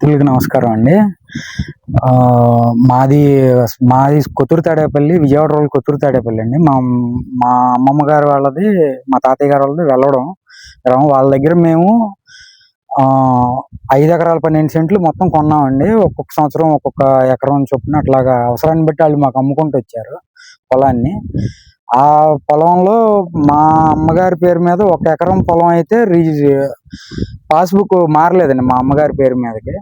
మిత్రులకి నమస్కారం అండి. మాది మాది కొత్తూరు తాడేపల్లి, విజయవాడ రోడ్ కొత్తూరు తాడేపల్లి అండి. మా మా అమ్మమ్మ గారు వాళ్ళది, మా తాతయ్య గారు వాళ్ళది వెళ్ళడం వాళ్ళ దగ్గర మేము 5 ఎకరాల 12 సెంట్లు మొత్తం కొన్నామండి. ఒక్కొక్క సంవత్సరం ఒక్కొక్క ఎకరం చొప్పున అట్లాగా అవసరాన్ని బట్టి వాళ్ళు మాకు అమ్ముకుంటూ వచ్చారు పొలాన్ని. ఆ పొలంలో మా అమ్మగారి పేరు మీద 1 ఎకరం పొలం అయితే పాస్బుక్ మారలేదండి మా అమ్మగారి పేరు మీదకి.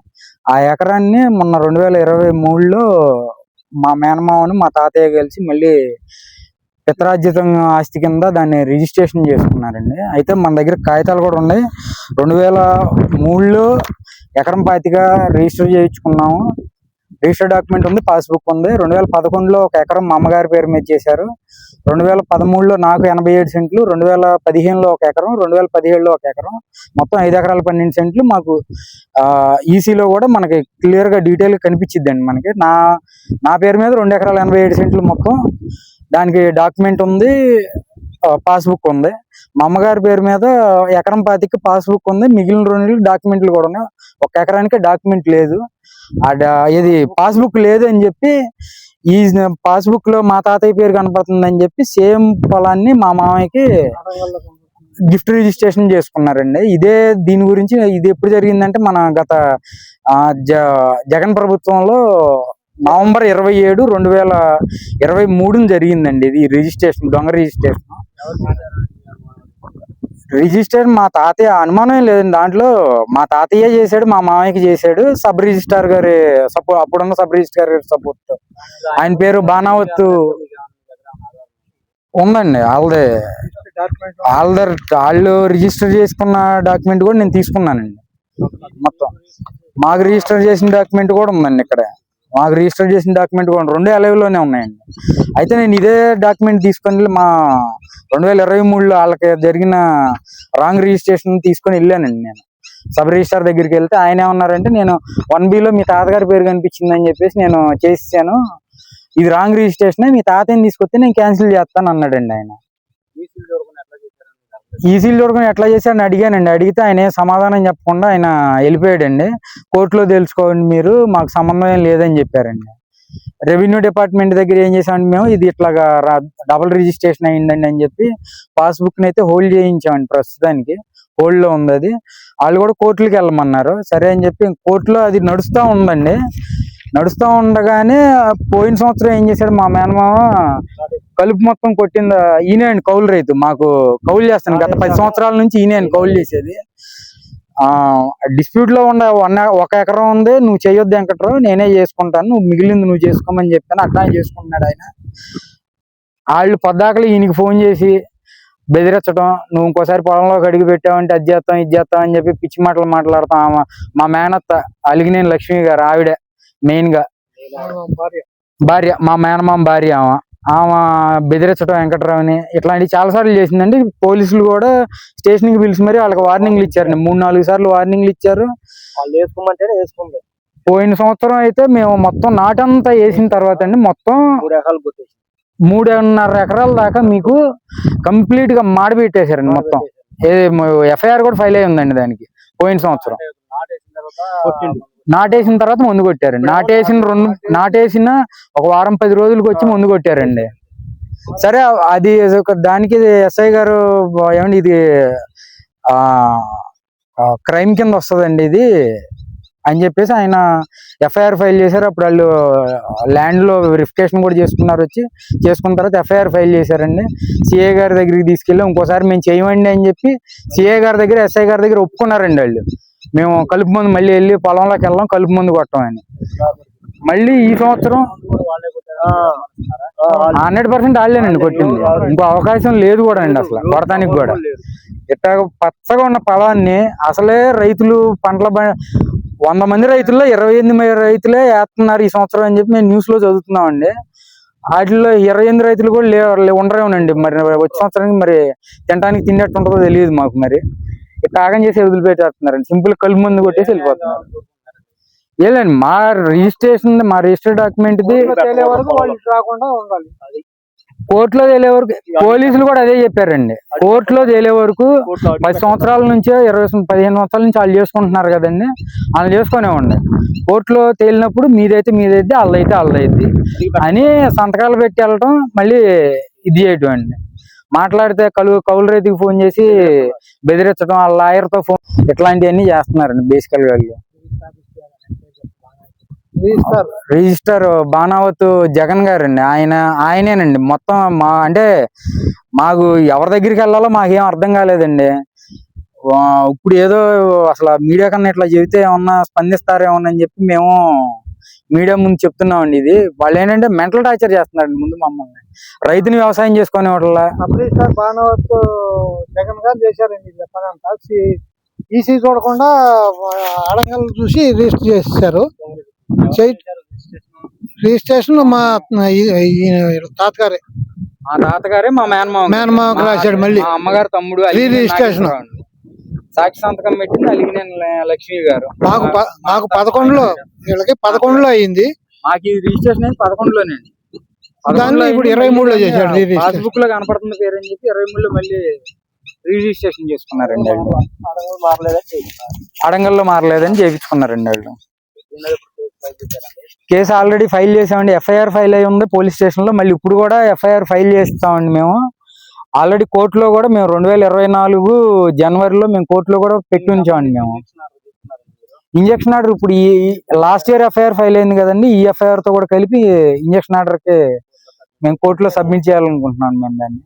ఆ ఎకరాన్ని మొన్న 2023లో మా మేనమామను మా తాతయ్య కలిసి మళ్ళీ పిత్రార్జితం ఆస్తి కింద దాన్ని రిజిస్ట్రేషన్ చేసుకున్నారండి. అయితే మన దగ్గర కాగితాలు కూడా ఉన్నాయి. 2003లో ఎకరం పాతిగా రిజిస్టర్ చేయించుకున్నాము. రిజిస్టర్ డాక్యుమెంట్ ఉంది, పాస్బుక్ ఉంది. 2011లో 1 ఎకరం మా అమ్మగారి పేరు మీద చేశారు. 2013లో నాకు 87 సెంట్లు, 2015లో 1 ఎకరం, 2017లో 1 ఎకరం, మొత్తం 5 ఎకరాల 12 సెంట్లు మాకు ఈసీలో కూడా మనకి క్లియర్గా డీటెయిల్గా కనిపించిద్దండి. మనకి నా పేరు మీద 2 ఎకరాల 87 సెంట్లు మొత్తం, దానికి డాక్యుమెంట్ ఉంది, పాస్బుక్ ఉంది. మా అమ్మగారి పేరు మీద ఎకరం పాతికి పాస్బుక్ ఉంది, మిగిలిన 2 డాక్యుమెంట్లు కూడా ఉన్నాయి. 1 ఎకరానికి డాక్యుమెంట్ లేదు. ఇది పాస్బుక్ లేదు అని చెప్పి ఈ పాస్బుక్ లో మా తాతయ్య పేరు కనపడుతుందని చెప్పి సేమ్ పొలాన్ని మా మామయ్యకి గిఫ్ట్ రిజిస్ట్రేషన్ చేసుకున్నారండి. దీని గురించి ఇది ఎప్పుడు జరిగిందంటే మన గత జగన్ ప్రభుత్వంలో నవంబర్ 27, 2023 జరిగిందండి. ఇది రిజిస్ట్రేషన్, దొంగ రిజిస్ట్రేషన్ మా తాతయ్య, అనుమానం లేదండి దాంట్లో. మా తాతయ్య చేశాడు, మా మామయ్యకి చేశాడు. సబ్ రిజిస్ట్రార్ గారి సపోర్ట్, అప్పుడున్న సబ్ రిజిస్ట్రార్ గారి సపోర్ట్. ఆయన పేరు బాణావత్తు ఉందండి. వాళ్ళు రిజిస్టర్ చేసుకున్న డాక్యుమెంట్ కూడా నేను తీసుకున్నానండి. మొత్తం మాకు రిజిస్టర్ చేసిన డాక్యుమెంట్ కూడా ఉందండి. ఇక్కడ మాకు రిజిస్టర్ చేసిన డాక్యుమెంట్ కూడా 2 అలైవ్లోనే ఉన్నాయండి. అయితే నేను ఇదే డాక్యుమెంట్ తీసుకొని మా 2023లో వాళ్ళకి జరిగిన రాంగ్ రిజిస్ట్రేషన్ తీసుకొని వెళ్ళానండి. నేను సబ్ రిజిస్ట్రార్ దగ్గరికి వెళ్తే ఆయన ఏమన్నారంటే, నేను 1Bలో మీ తాతగారి పేరు కనిపించిందని చెప్పేసి నేను చేసాను, ఇది రాంగ్ రిజిస్ట్రేషన్, మీ తాతయ్యని తీసుకొస్తే నేను క్యాన్సిల్ చేస్తాను అన్నాడండి. ఆయన ఈసీలు చూడకుండా ఎట్లా చేశాడని అడిగానండి. అడిగితే ఆయన సమాధానం చెప్పకుండా ఆయన వెళ్ళిపోయాడండి. కోర్టులో తెలుసుకోండి మీరు, మాకు సంబంధం ఏం లేదని చెప్పారండి. రెవెన్యూ డిపార్ట్మెంట్ దగ్గర ఏం చేసామండి మేము, ఇది ఇట్లాగా డబుల్ రిజిస్ట్రేషన్ అయ్యిందండి అని చెప్పి పాస్బుక్ని అయితే హోల్డ్ చేయించామండి. ప్రస్తుతానికి హోల్డ్లో ఉంది అది. వాళ్ళు కూడా కోర్టులకు వెళ్ళమన్నారు. సరే అని చెప్పి కోర్టులో అది నడుస్తూ ఉందండి. నడుస్తూ ఉండగానే పోయిన సంవత్సరం ఏం చేశాడు మా మేనమామ, కలుపు మొత్తం కొట్టింది ఈయనే అండి. కౌలు రైతు, మాకు కౌలు చేస్తాను గత 10 సంవత్సరాల నుంచి ఈయనే అండి కౌలు చేసేది. డిస్ప్యూట్ లో 1 ఎకరం ఉంది, నువ్వు చేయొద్దు వెంకట్రావు, నేనే చేసుకుంటాను, నువ్వు మిగిలింది నువ్వు చేసుకోమని చెప్పాను. అట్లా చేసుకుంటున్నాడు ఆయన. వాళ్ళు పొద్దాకలు ఈయనకి ఫోన్ చేసి బెదిరించడం, నువ్వు ఇంకోసారి పొలంలోకి అడిగి పెట్టావంటే అది చేస్తాం ఇది చేస్తాం అని చెప్పి పిచ్చి మాటలు మాట్లాడతాం. మా మేనత్త అలిగినేని లక్ష్మి గారు, ఆవిడ మెయిన్ గా భార్య, మా మేనమామ భార్య, ఆమె బెదిరించడం వెంకట్రావుని, ఇట్లాంటివి చాలా సార్లు చేసిందండి. పోలీసులు కూడా స్టేషన్ కి పిలిచి మరి వాళ్ళకి వార్నింగ్లు ఇచ్చారండి. 3-4 సార్లు వార్నింగ్లు ఇచ్చారు. పోయిన సంవత్సరం అయితే మేము మొత్తం నాటంతా వేసిన తర్వాత అండి, మొత్తం 3.5 ఎకరాల దాకా మీకు కంప్లీట్ గా మాడిపెట్టేశారండి. మొత్తం ఎఫ్ఐఆర్ కూడా ఫైల్ అయి ఉందండి దానికి. పోయిన సంవత్సరం నాటేసిన తర్వాత ముందు కొట్టారండి. నాటేసిన 1 వారం 10 రోజులకు వచ్చి ముందు కొట్టారండి. సరే అది దానికి ఎస్ఐ గారు ఏమండి ఇది క్రైమ్ కింద వస్తుందండి ఇది అని చెప్పేసి ఆయన ఎఫ్ఐఆర్ ఫైల్ చేశారు. అప్పుడు వాళ్ళు ల్యాండ్ లో వెరిఫికేషన్ కూడా చేసుకున్నారు. చేసుకున్న తర్వాత ఎఫ్ఐఆర్ ఫైల్ చేశారండి. సిఐ గారి దగ్గరికి తీసుకెళ్ళి ఇంకోసారి మేము చేయమండి అని చెప్పి సిఐ గారి దగ్గర, ఎస్ఐ గారి దగ్గర ఒప్పుకున్నారండి. వాళ్ళు మేము కలుపు మందు మళ్ళీ వెళ్ళి పొలంలోకి వెళ్ళాం, కలుపు మందు కొట్టమని. మళ్ళీ ఈ సంవత్సరం 100% వాళ్ళేనండి కొట్టింది. ఇంకో అవకాశం లేదు కూడా అండి అసలు కొడతానికి కూడా. ఇట్లా పచ్చగా ఉన్న పొలాన్ని అసలే రైతులు పంటల 100 మంది రైతుల్లో 28 రైతులే వేస్తున్నారు ఈ సంవత్సరం అని చెప్పి మేము న్యూస్ లో చదువుతున్నామండి. వాటిల్లో 28 రైతులు కూడా ఉండరేమోనండి. మరి వచ్చే సంవత్సరానికి మరి తినడానికి తిన్నట్టు ఉంటుందో తెలియదు మాకు. మరి తాగం చేసి వదిలిపెట్టేస్తున్నారండి. సింపుల్ కలుపు మందు కొట్టేసి వెళ్ళిపోతున్నారు. ఏలేండి మా రిజిస్టర్ డాక్యుమెంట్ రాకుండా ఉండాలి. కోర్టులో తేలే వరకు పోలీసులు కూడా అదే చెప్పారండి. కోర్టులో తేలే వరకు 10 సంవత్సరాల నుంచే 15 సంవత్సరాల నుంచి వాళ్ళు చేసుకుంటున్నారు కదండి, వాళ్ళు చేసుకునేవ్వండి. కోర్టులో తేలినప్పుడు మీదైతే వాళ్ళైతే వాళ్ళైద్ది అని సంతకాలు పెట్టి వెళ్ళటం, మళ్ళీ ఇది చేయటం అండి. మాట్లాడితే కౌలు రైతుకి ఫోన్ చేసి బెదిరించడం, వాళ్ళ లాయర్తో ఫోన్, ఇట్లాంటివన్నీ చేస్తున్నారండి బేసికల్ గా. రిజిస్టర్ బాణావత్ జగన్ గారండి, ఆయనేనండి మొత్తం. అంటే మాకు ఎవరి దగ్గరికి వెళ్ళాలో మాకేం అర్థం కాలేదండి. ఇప్పుడు ఏదో అసలు మీడియా కన్నా ఇట్లా చెబితే ఏమన్నా స్పందిస్తారేమోనని చెప్పి మేము మీడియా ముందు చెప్తున్నామండి. ఇది వాళ్ళు ఏంటంటే మెంటల్ టార్చర్ చేస్తున్నారండి ముందు మమ్మల్ని. రైతుని వ్యవసాయం చేసుకునే వాళ్ళ బాణావత్ జగన్ గారు చేశారండి చెప్పనంతా. ఈసీ చూడకుండా అడంగల్ చూసి రిజిస్టర్ చేశారు. రిజిస్ట్రేషన్ మా తాతగారే, మా మేనమామకు రాశాడు. మళ్ళీ మా అమ్మగారు తమ్ముడు రిజిస్ట్రేషన్ సాక్షి సంతకం పెట్టింది అలిగినేని లక్ష్మి గారు. మాకు 11లో, వీళ్ళకి 11లో అయింది. మాకు ఈ రిజిస్ట్రేషన్ అయింది 11లోనండి. దాన్ని ఇప్పుడు 23లో చేశాడు. పాస్బుక్ లో కనపడుతుంది పేరు అని చెప్పి 23లో మళ్ళీ రిజిస్ట్రేషన్ చేసుకున్నారండి వాళ్ళు. అడంగల్లో మారలేదని చేయించుకున్నారండి వాళ్ళు. కేసు ఆల్రెడీ ఫైల్ చేసామండి. ఎఫ్ఐఆర్ ఫైల్ అయి ఉంది పోలీస్ స్టేషన్ లో. మళ్ళీ ఇప్పుడు కూడా ఎఫ్ఐఆర్ ఫైల్ చేస్తామండి మేము. ఆల్రెడీ కోర్టులో కూడా మేము 2024 జనవరిలో మేము కోర్టులో కూడా పెట్టి ఉంచామండి. మేము ఇంజక్షన్ ఆర్డర్ ఇప్పుడు ఈ లాస్ట్ ఇయర్ ఎఫ్ఐఆర్ ఫైల్ అయింది కదండి, ఈ ఎఫ్ఐఆర్ తో కూడా కలిపి ఇంజక్షన్ ఆర్డర్ కి మేము కోర్టులో సబ్మిట్ చేయాలనుకుంటున్నాం మేము దాన్ని.